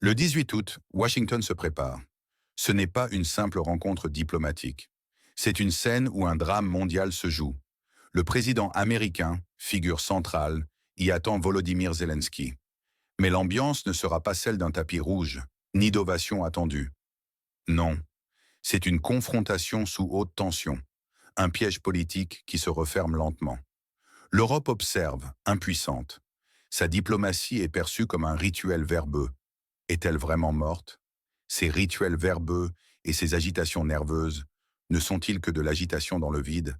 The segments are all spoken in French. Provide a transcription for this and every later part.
Le 18 août, Washington se prépare. Ce n'est pas une simple rencontre diplomatique. C'est une scène où un drame mondial se joue. Le président américain, figure centrale, y attend Volodymyr Zelensky. Mais l'ambiance ne sera pas celle d'un tapis rouge, ni d'ovation attendue. Non, c'est une confrontation sous haute tension, un piège politique qui se referme lentement. L'Europe observe, impuissante. Sa diplomatie est perçue comme un rituel verbeux. Est-elle vraiment morte? Ces rituels verbeux et ces agitations nerveuses ne sont-ils que de l'agitation dans le vide?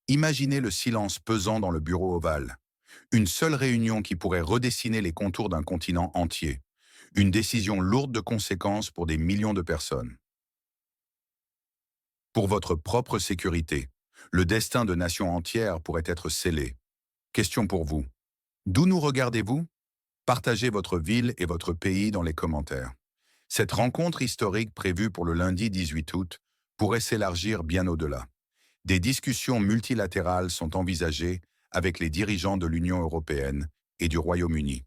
Imaginez le silence pesant dans le bureau ovale. Une seule réunion qui pourrait redessiner les contours d'un continent entier. Une décision lourde de conséquences pour des millions de personnes. Pour votre propre sécurité, le destin de nations entières pourrait être scellé. Question pour vous. D'où nous regardez-vous? Partagez votre ville et votre pays dans les commentaires. Cette rencontre historique prévue pour le lundi 18 août pourrait s'élargir bien au-delà. Des discussions multilatérales sont envisagées avec les dirigeants de l'Union européenne et du Royaume-Uni.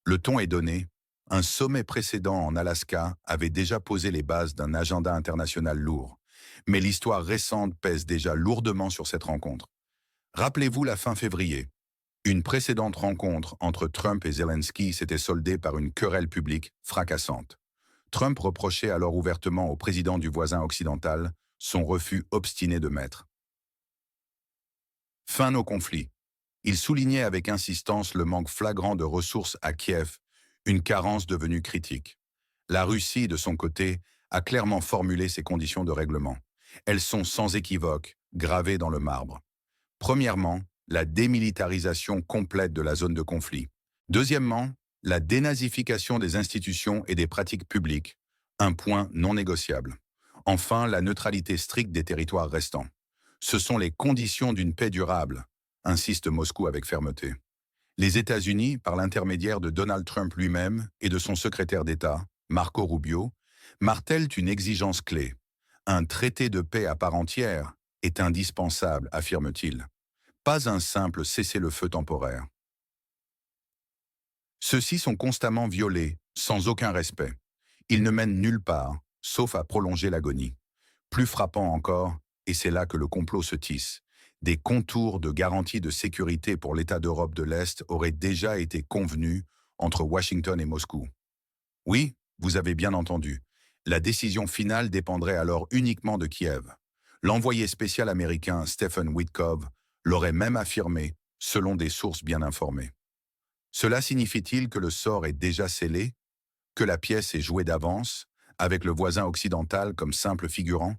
Le ton est donné. Un sommet précédent en Alaska avait déjà posé les bases d'un agenda international lourd. Mais l'histoire récente pèse déjà lourdement sur cette rencontre. Rappelez-vous la fin février. Une précédente rencontre entre Trump et Zelensky s'était soldée par une querelle publique fracassante. Trump reprochait alors ouvertement au président du voisin occidental son refus obstiné de mettre fin au conflit. Il soulignait avec insistance le manque flagrant de ressources à Kiev, une carence devenue critique. La Russie, de son côté, a clairement formulé ses conditions de règlement. Elles sont sans équivoque, gravées dans le marbre. Premièrement, la démilitarisation complète de la zone de conflit. Deuxièmement, la dénazification des institutions et des pratiques publiques, un point non négociable. Enfin, la neutralité stricte des territoires restants. Ce sont les conditions d'une paix durable, insiste Moscou avec fermeté. Les États-Unis, par l'intermédiaire de Donald Trump lui-même et de son secrétaire d'État, Marco Rubio, martèlent une exigence clé. Un traité de paix à part entière est indispensable, affirme-t-il. Pas un simple cessez-le-feu temporaire. Ceux-ci sont constamment violés, sans aucun respect. Ils ne mènent nulle part, sauf à prolonger l'agonie. Plus frappant encore, et c'est là que le complot se tisse, des contours de garantie de sécurité pour l'État d'Europe de l'Est auraient déjà été convenus entre Washington et Moscou. Oui, vous avez bien entendu. La décision finale dépendrait alors uniquement de Kiev. L'envoyé spécial américain Stephen Witkoff l'aurait même affirmé, selon des sources bien informées. Cela signifie-t-il que le sort est déjà scellé? Que la pièce est jouée d'avance, avec le voisin occidental comme simple figurant?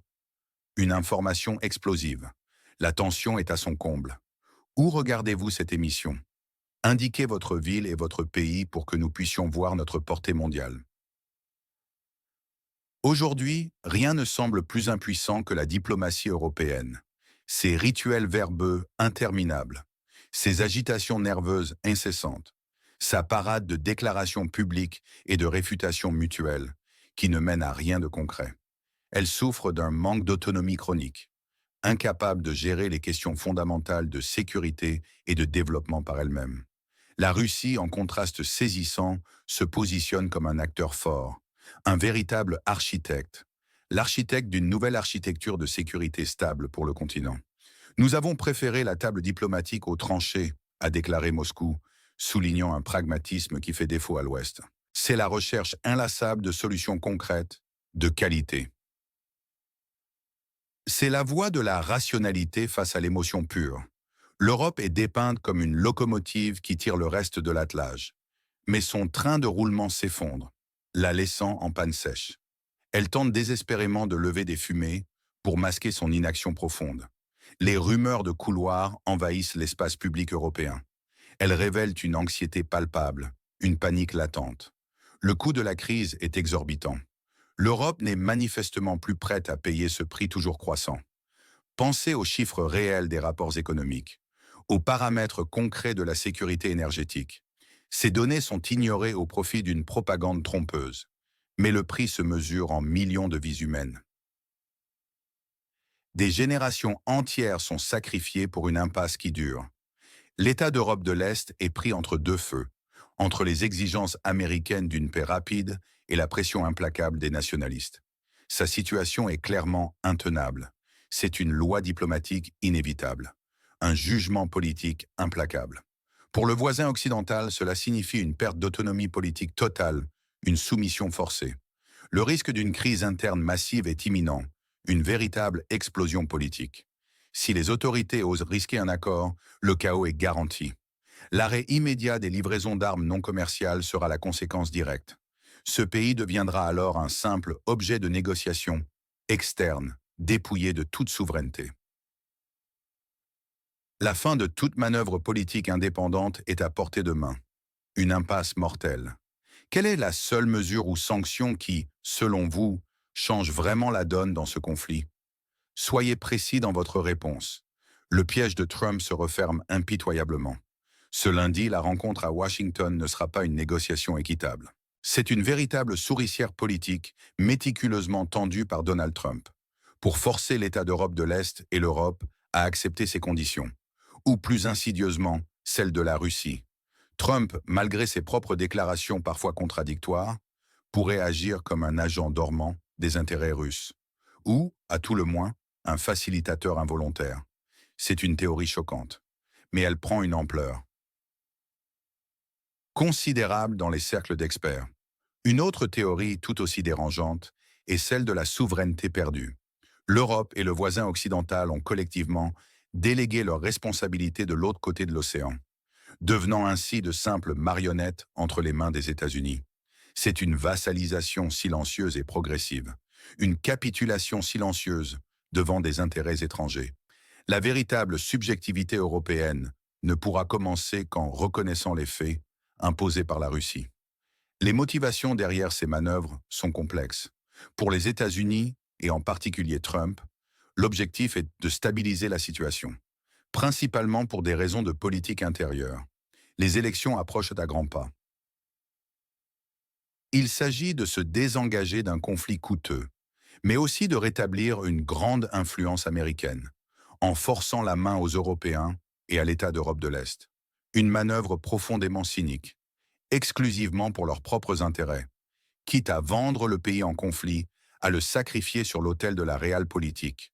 Une information explosive. La tension est à son comble. Où regardez-vous cette émission? Indiquez votre ville et votre pays pour que nous puissions voir notre portée mondiale. Aujourd'hui, rien ne semble plus impuissant que la diplomatie européenne. Ces rituels verbeux interminables, ces agitations nerveuses incessantes, sa parade de déclarations publiques et de réfutations mutuelles, qui ne mènent à rien de concret. Elle souffre d'un manque d'autonomie chronique, incapable de gérer les questions fondamentales de sécurité et de développement par elle-même. La Russie, en contraste saisissant, se positionne comme un acteur fort, un véritable architecte, l'architecte d'une nouvelle architecture de sécurité stable pour le continent. Nous avons préféré la table diplomatique aux tranchées, a déclaré Moscou, soulignant un pragmatisme qui fait défaut à l'Ouest. C'est la recherche inlassable de solutions concrètes, de qualité. C'est la voie de la rationalité face à l'émotion pure. L'Europe est dépeinte comme une locomotive qui tire le reste de l'attelage. Mais son train de roulement s'effondre, la laissant en panne sèche. Elle tente désespérément de lever des fumées pour masquer son inaction profonde. Les rumeurs de couloirs envahissent l'espace public européen. Elles révèlent une anxiété palpable, une panique latente. Le coût de la crise est exorbitant. L'Europe n'est manifestement plus prête à payer ce prix toujours croissant. Pensez aux chiffres réels des rapports économiques, aux paramètres concrets de la sécurité énergétique. Ces données sont ignorées au profit d'une propagande trompeuse, mais le prix se mesure en millions de vies humaines. Des générations entières sont sacrifiées pour une impasse qui dure. L'État d'Europe de l'Est est pris entre deux feux, entre les exigences américaines d'une paix rapide et la pression implacable des nationalistes. Sa situation est clairement intenable. C'est une loi diplomatique inévitable, un jugement politique implacable. Pour le voisin occidental, cela signifie une perte d'autonomie politique totale, une soumission forcée. Le risque d'une crise interne massive est imminent, une véritable explosion politique. Si les autorités osent risquer un accord, le chaos est garanti. L'arrêt immédiat des livraisons d'armes non commerciales sera la conséquence directe. Ce pays deviendra alors un simple objet de négociation externe, dépouillé de toute souveraineté. La fin de toute manœuvre politique indépendante est à portée de main. Une impasse mortelle. Quelle est la seule mesure ou sanction qui, selon vous, change vraiment la donne dans ce conflit? Soyez précis dans votre réponse. Le piège de Trump se referme impitoyablement. Ce lundi, la rencontre à Washington ne sera pas une négociation équitable. C'est une véritable souricière politique méticuleusement tendue par Donald Trump pour forcer l'État d'Europe de l'Est et l'Europe à accepter ses conditions, ou plus insidieusement, celle de la Russie. Trump, malgré ses propres déclarations parfois contradictoires, pourrait agir comme un agent dormant des intérêts russes, ou, à tout le moins, un facilitateur involontaire. C'est une théorie choquante, mais elle prend une ampleur considérable dans les cercles d'experts. Une autre théorie tout aussi dérangeante est celle de la souveraineté perdue. L'Europe et le voisin occidental ont collectivement délégué leurs responsabilités de l'autre côté de l'océan, devenant ainsi de simples marionnettes entre les mains des États-Unis. C'est une vassalisation silencieuse et progressive, une capitulation silencieuse devant des intérêts étrangers. La véritable subjectivité européenne ne pourra commencer qu'en reconnaissant les faits imposés par la Russie. Les motivations derrière ces manœuvres sont complexes. Pour les États-Unis, et en particulier Trump, l'objectif est de stabiliser la situation, principalement pour des raisons de politique intérieure. Les élections approchent à grands pas. Il s'agit de se désengager d'un conflit coûteux, mais aussi de rétablir une grande influence américaine, en forçant la main aux Européens et à l'État d'Europe de l'Est. Une manœuvre profondément cynique, exclusivement pour leurs propres intérêts, quitte à vendre le pays en conflit, à le sacrifier sur l'autel de la réelle politique.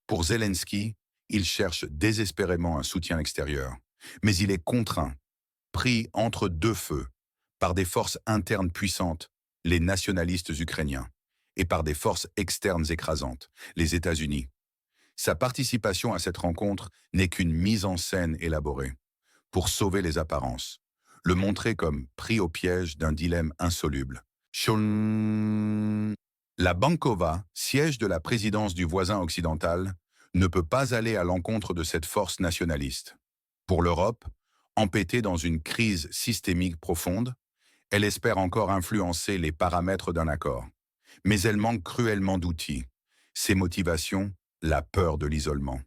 Pour Zelensky, il cherche désespérément un soutien extérieur, mais il est contraint, pris entre deux feux, par des forces internes puissantes, les nationalistes ukrainiens, et par des forces externes écrasantes, les États-Unis. Sa participation à cette rencontre n'est qu'une mise en scène élaborée, pour sauver les apparences, le montrer comme pris au piège d'un dilemme insoluble. La Bankova, siège de la présidence du voisin occidental, ne peut pas aller à l'encontre de cette force nationaliste. Pour l'Europe, empêtée dans une crise systémique profonde, elle espère encore influencer les paramètres d'un accord. Mais elle manque cruellement d'outils. Ses motivations, la peur de l'isolement.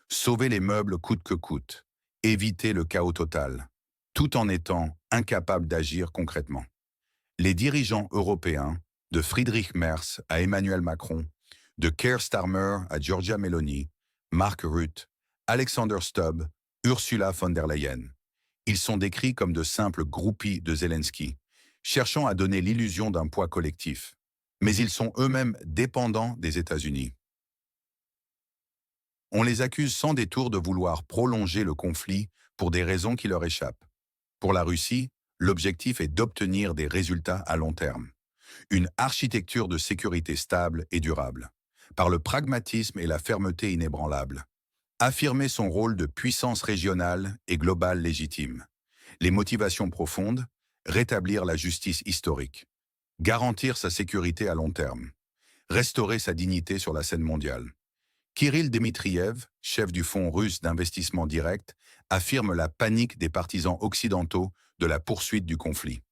Sauver les meubles coûte que coûte. Éviter le chaos total, tout en étant incapable d'agir concrètement. Les dirigeants européens, de Friedrich Merz à Emmanuel Macron, de Keir Starmer à Giorgia Meloni, Mark Rutte, Alexander Stubb, Ursula von der Leyen. Ils sont décrits comme de simples groupies de Zelensky, cherchant à donner l'illusion d'un poids collectif. Mais ils sont eux-mêmes dépendants des États-Unis. On les accuse sans détour de vouloir prolonger le conflit pour des raisons qui leur échappent. Pour la Russie, l'objectif est d'obtenir des résultats à long terme. Une architecture de sécurité stable et durable, par le pragmatisme et la fermeté inébranlable. Affirmer son rôle de puissance régionale et globale légitime. Les motivations profondes, rétablir la justice historique. Garantir sa sécurité à long terme. Restaurer sa dignité sur la scène mondiale. Kirill Dmitriev, chef du Fonds russe d'investissement direct, affirme la panique des partisans occidentaux de la poursuite du conflit.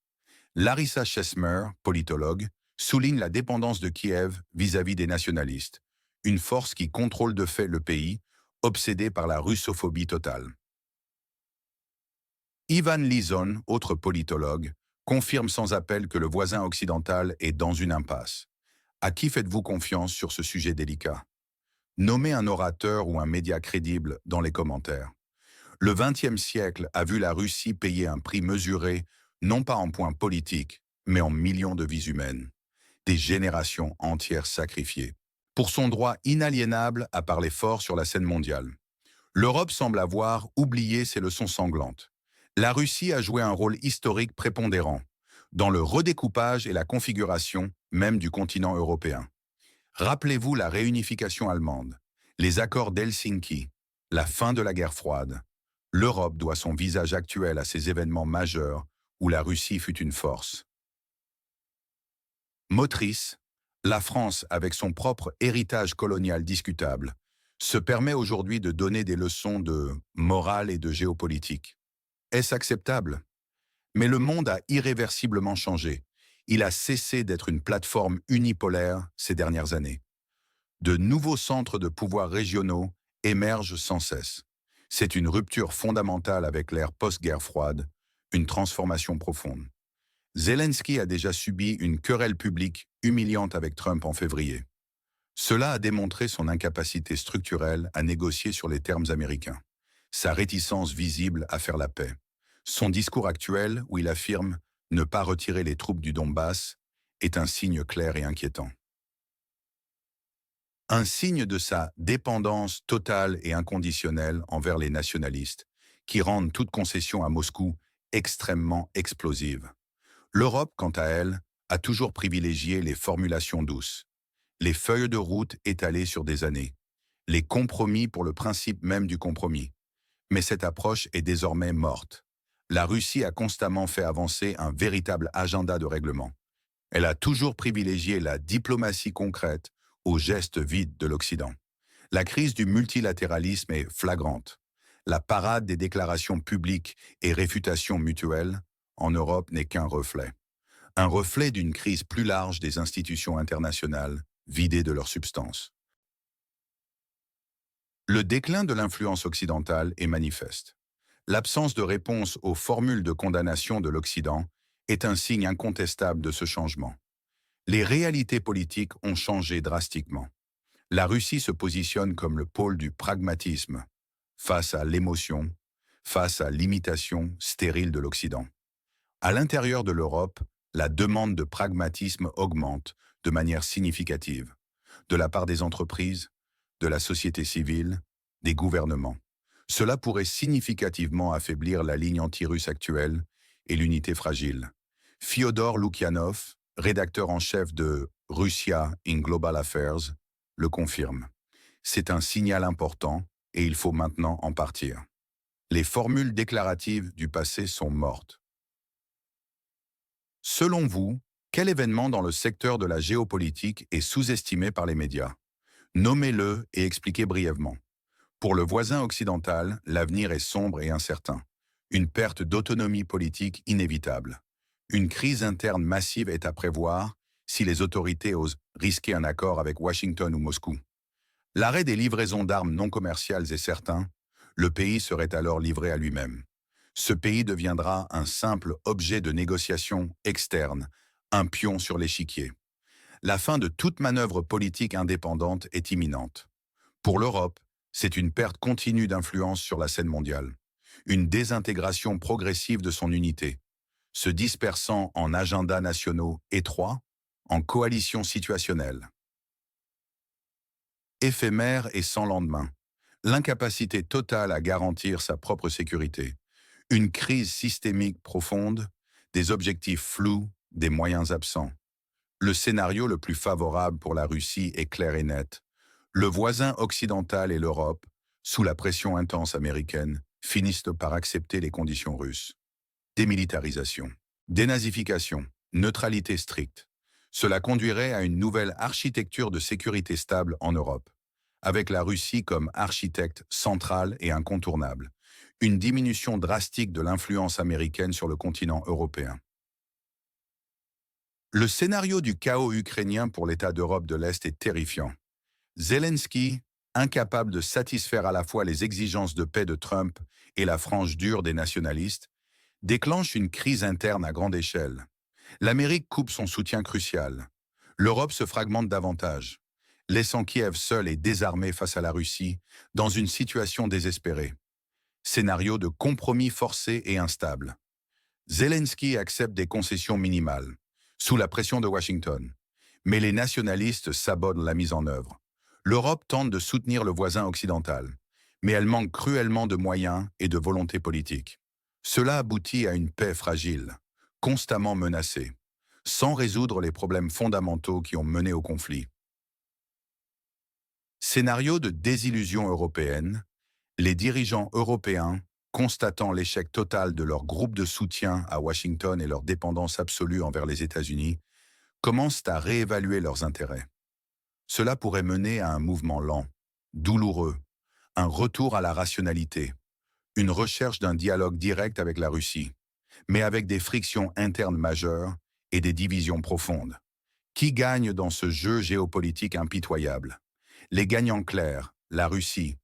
Larissa Chesmer, politologue, souligne la dépendance de Kiev vis-à-vis des nationalistes, une force qui contrôle de fait le pays, obsédé par la russophobie totale. Ivan Lizon, autre politologue, confirme sans appel que le voisin occidental est dans une impasse. À qui faites-vous confiance sur ce sujet délicat? Nommez un orateur ou un média crédible dans les commentaires. Le XXe siècle a vu la Russie payer un prix mesuré, non pas en points politiques, mais en millions de vies humaines. des générations entières sacrifiées. Pour son droit inaliénable à parler fort sur la scène mondiale. L'Europe semble avoir oublié ses leçons sanglantes. La Russie a joué un rôle historique prépondérant dans le redécoupage et la configuration même du continent européen. Rappelez-vous la réunification allemande, les accords d'Helsinki, la fin de la guerre froide. L'Europe doit son visage actuel à ces événements majeurs où la Russie fut une force. Motrice, la France, avec son propre héritage colonial discutable, se permet aujourd'hui de donner des leçons de morale et de géopolitique. Est-ce acceptable? Mais le monde a irréversiblement changé. Il a cessé d'être une plateforme unipolaire ces dernières années. De nouveaux centres de pouvoir régionaux émergent sans cesse. C'est une rupture fondamentale avec l'ère post-guerre froide, une transformation profonde. Zelensky a déjà subi une querelle publique humiliante avec Trump en février. Cela a démontré son incapacité structurelle à négocier sur les termes américains, sa réticence visible à faire la paix. Son discours actuel, où il affirme ne pas retirer les troupes du Donbass, est un signe clair et inquiétant. Un signe de sa dépendance totale et inconditionnelle envers les nationalistes, qui rendent toute concession à Moscou extrêmement explosive. L'Europe, quant à elle, a toujours privilégié les formulations douces, les feuilles de route étalées sur des années, les compromis pour le principe même du compromis. Mais cette approche est désormais morte. La Russie a constamment fait avancer un véritable agenda de règlement. Elle a toujours privilégié la diplomatie concrète aux gestes vides de l'Occident. La crise du multilatéralisme est flagrante. La parade des déclarations publiques et réfutations mutuelles en Europe n'est qu'un reflet. Un reflet d'une crise plus large des institutions internationales, vidées de leur substance. Le déclin de l'influence occidentale est manifeste. L'absence de réponse aux formules de condamnation de l'Occident est un signe incontestable de ce changement. Les réalités politiques ont changé drastiquement. La Russie se positionne comme le pôle du pragmatisme, face à l'émotion, face à l'imitation stérile de l'Occident. À l'intérieur de l'Europe, la demande de pragmatisme augmente de manière significative, de la part des entreprises, de la société civile, des gouvernements. Cela pourrait significativement affaiblir la ligne anti-russe actuelle et l'unité fragile. Fyodor Loukyanov, rédacteur en chef de Russia in Global Affairs, le confirme. C'est un signal important et il faut maintenant en partir. Les formules déclaratives du passé sont mortes. Selon vous, quel événement dans le secteur de la géopolitique est sous-estimé par les médias? Nommez-le et expliquez brièvement. Pour le voisin occidental, l'avenir est sombre et incertain. Une perte d'autonomie politique inévitable. Une crise interne massive est à prévoir si les autorités osent risquer un accord avec Washington ou Moscou. L'arrêt des livraisons d'armes non commerciales est certain, le pays serait alors livré à lui-même. Ce pays deviendra un simple objet de négociation externe, un pion sur l'échiquier. La fin de toute manœuvre politique indépendante est imminente. Pour l'Europe, c'est une perte continue d'influence sur la scène mondiale, une désintégration progressive de son unité, se dispersant en agendas nationaux étroits, en coalitions situationnelles. Éphémère et sans lendemain, l'incapacité totale à garantir sa propre sécurité, une crise systémique profonde, des objectifs flous, des moyens absents. Le scénario le plus favorable pour la Russie est clair et net. Le voisin occidental et l'Europe, sous la pression intense américaine, finissent par accepter les conditions russes. Démilitarisation, dénazification, neutralité stricte. Cela conduirait à une nouvelle architecture de sécurité stable en Europe, avec la Russie comme architecte central et incontournable. Une diminution drastique de l'influence américaine sur le continent européen. Le scénario du chaos ukrainien pour l'État d'Europe de l'Est est terrifiant. Zelensky, incapable de satisfaire à la fois les exigences de paix de Trump et la frange dure des nationalistes, déclenche une crise interne à grande échelle. L'Amérique coupe son soutien crucial. L'Europe se fragmente davantage, laissant Kiev seul et désarmé face à la Russie, dans une situation désespérée. Scénario de compromis forcé et instable. Zelensky accepte des concessions minimales, sous la pression de Washington, Mais les nationalistes sabotent la mise en œuvre. L'Europe tente de soutenir le voisin occidental, mais elle manque cruellement de moyens et de volonté politique. Cela aboutit à une paix fragile, constamment menacée, sans résoudre les problèmes fondamentaux qui ont mené au conflit. Scénario de désillusion européenne, les dirigeants européens, constatant l'échec total de leur groupe de soutien à Washington et leur dépendance absolue envers les États-Unis, commencent à réévaluer leurs intérêts. Cela pourrait mener à un mouvement lent, douloureux, un retour à la rationalité, une recherche d'un dialogue direct avec la Russie, mais avec des frictions internes majeures et des divisions profondes. Qui gagne dans ce jeu géopolitique impitoyable? Les gagnants clairs, la Russie,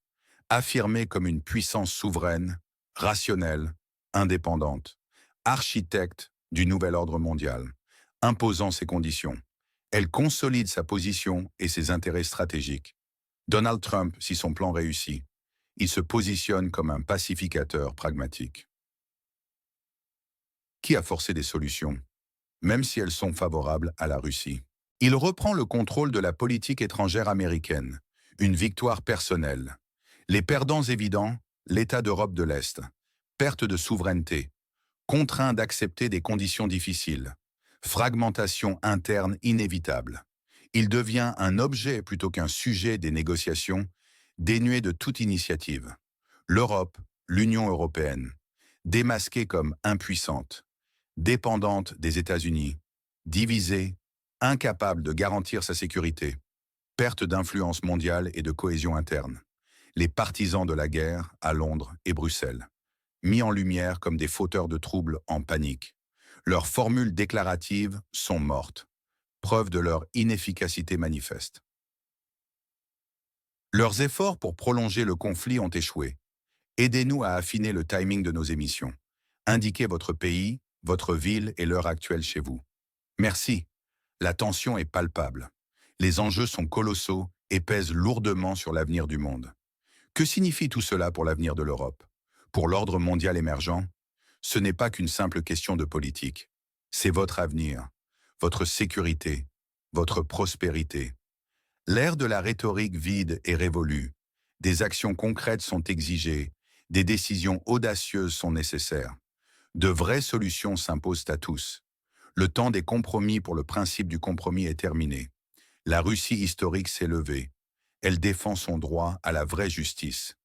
affirmée comme une puissance souveraine, rationnelle, indépendante, architecte du nouvel ordre mondial, imposant ses conditions. Elle consolide sa position et ses intérêts stratégiques. Donald Trump, si son plan réussit, il se positionne comme un pacificateur pragmatique. Qui a forcé des solutions, même si elles sont favorables à la Russie? Il reprend le contrôle de la politique étrangère américaine, une victoire personnelle. Les perdants évidents, l'État d'Europe de l'Est, perte de souveraineté, contraint d'accepter des conditions difficiles, fragmentation interne inévitable. Il devient un objet plutôt qu'un sujet des négociations, dénué de toute initiative. L'Europe, l'Union européenne, démasquée comme impuissante, dépendante des États-Unis, divisée, incapable de garantir sa sécurité, perte d'influence mondiale et de cohésion interne. Les partisans de la guerre à Londres et Bruxelles, mis en lumière comme des fauteurs de troubles en panique. Leurs formules déclaratives sont mortes, preuve de leur inefficacité manifeste. Leurs efforts pour prolonger le conflit ont échoué. Aidez-nous à affiner le timing de nos émissions. Indiquez votre pays, votre ville et l'heure actuelle chez vous. Merci. La tension est palpable. Les enjeux sont colossaux et pèsent lourdement sur l'avenir du monde. Que signifie tout cela pour l'avenir de l'Europe? Pour l'ordre mondial émergent? Ce n'est pas qu'une simple question de politique. C'est votre avenir, votre sécurité, votre prospérité. L'ère de la rhétorique vide est révolue. Des actions concrètes sont exigées, des décisions audacieuses sont nécessaires. De vraies solutions s'imposent à tous. Le temps des compromis pour le principe du compromis est terminé. La Russie historique s'est levée. Elle défend son droit à la vraie justice,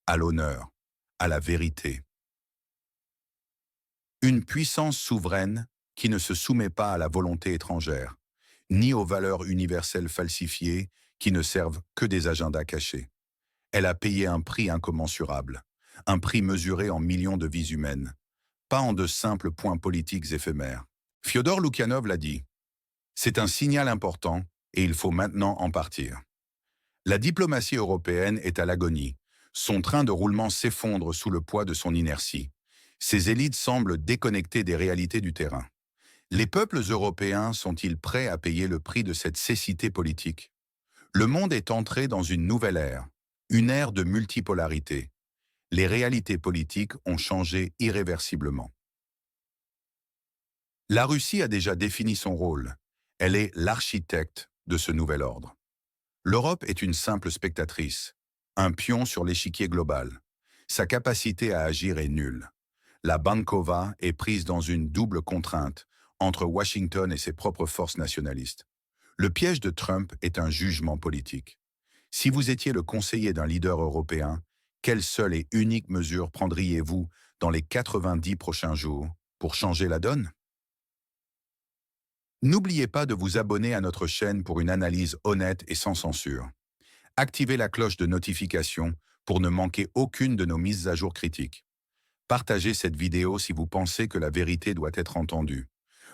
à l'honneur, à la vérité. Une puissance souveraine qui ne se soumet pas à la volonté étrangère, ni aux valeurs universelles falsifiées qui ne servent que des agendas cachés. Elle a payé un prix incommensurable, un prix mesuré en millions de vies humaines, pas en de simples points politiques éphémères. Fyodor Loukhanov l'a dit, c'est un signal important et il faut maintenant en partir. La diplomatie européenne est à l'agonie. Son train de roulement s'effondre sous le poids de son inertie. Ses élites semblent déconnectées des réalités du terrain. Les peuples européens sont-ils prêts à payer le prix de cette cécité politique? Le monde est entré dans une nouvelle ère, une ère de multipolarité. Les réalités politiques ont changé irréversiblement. La Russie a déjà défini son rôle. Elle est l'architecte de ce nouvel ordre. L'Europe est une simple spectatrice, un pion sur l'échiquier global. Sa capacité à agir est nulle. La Bankova est prise dans une double contrainte entre Washington et ses propres forces nationalistes. Le piège de Trump est un jugement politique. Si vous étiez le conseiller d'un leader européen, quelle seule et unique mesure prendriez-vous dans les 90 prochains jours pour changer la donne? N'oubliez pas de vous abonner à notre chaîne pour une analyse honnête et sans censure. Activez la cloche de notification pour ne manquer aucune de nos mises à jour critiques. Partagez cette vidéo si vous pensez que la vérité doit être entendue.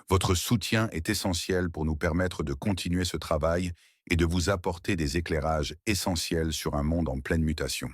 Votre soutien est essentiel pour nous permettre de continuer ce travail et de vous apporter des éclairages essentiels sur un monde en pleine mutation.